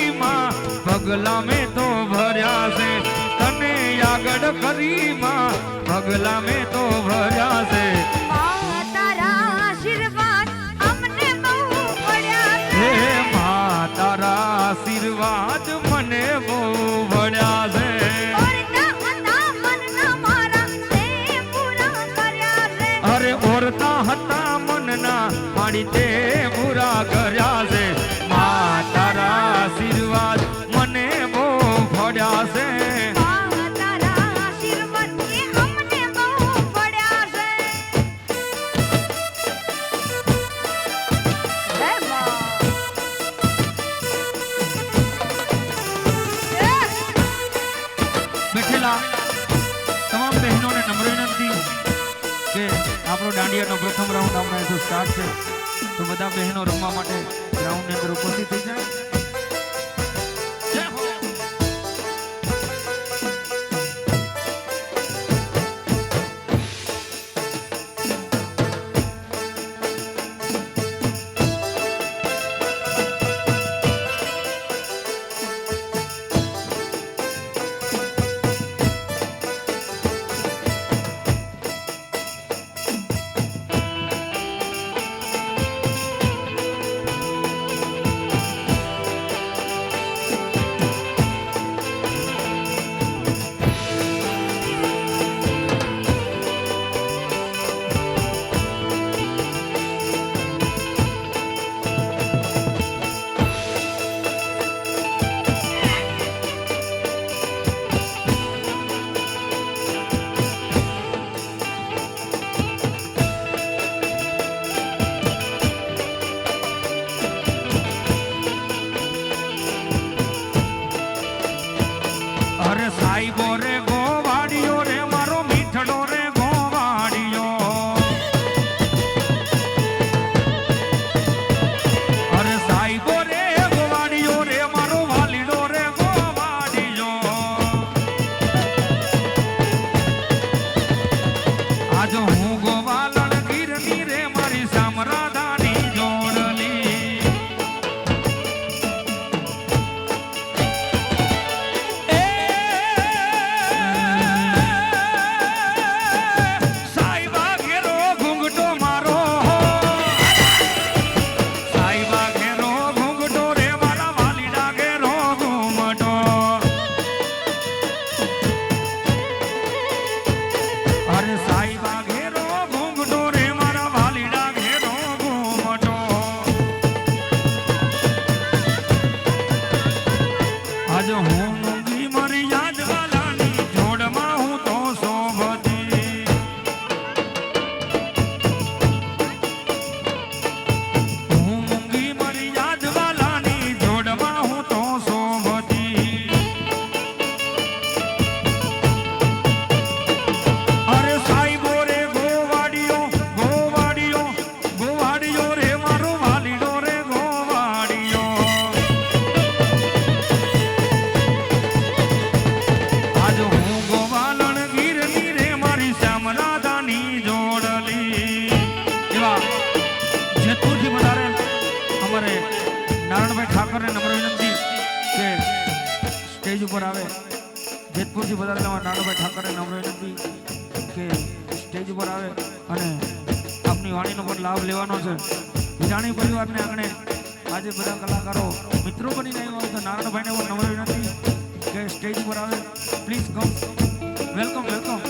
કરી માં પગલા મેં તો ભર્યા છે તને આગળ કરી માં પગલા મેં તો ભર્યા છે તારા આશીર્વાદ અમને બહુ મળ્યા છે હે માં તારા આશીર્વાદ મને બહુ મળ્યા છે અરે ઓરતા હતા મનના મારી તે પૂરા કર્યા છે માં તારા આશીર્વાદ મને બહુ મળ્યા છે બેઠેલા તમામ બહેનોને નમ્ર વિનંતી કે આપણો દાંડિયાનો પ્રથમ રાઉન્ડ આપણે જો સ્ટાર્ટ છે તો બધા બહેનો રમવા માટે ગ્રાઉન્ડની અંદર ઉપસ્થિત થઈ જાય જય હો અરે સાઈબો રે ગોવાડિયો રે મારો મીઠડો રે ગોવાડિયો અરે સાઈબો રે ગોવાડિયો રે મારો વાલીડો રે ગોવાડિયો આજ હું ગોવાલણ ગીરની રે મારી સામરાદાની જોડલી આજ હું મૂંગી મરી યાદ વાલાની જોડમાં હું તો શોભતી હું મૂંગી મરી યાદ વાલાની જોડમાં હું તો શોભતી અરે સાઈબો રે ગોવાડિયો ગોવાડિયો ગોવાડિયો રે મારો વાલીડો રે ગોવાડિયો આજ હું ગોવાલણ ગીરની રે મારી શ્યામરાધાની જોડલી એવા જેતપુરથી વધારેલ અમારે નારાયણભાઈ ઠાકરને નમ્ર વિનંતી કે સ્ટેજ ઉપર આવે જેતપુરથી વધારેલ નારાયણભાઈ ઠાકરને નમ્ર વિનંતી કે સ્ટેજ ઉપર આવે અને આપની વાણીનો પણ લાભ લેવાનો છે વિરાણી પરિવારને આંગણે આજે બધા કલાકારો મિત્રો બનીને આવ્યા હોય તો નારાયણભાઈને પણ નમ્ર વિનંતી કે સ્ટેજ ઉપર આવે પ્લીઝ કમ વેલકમ વેલકમ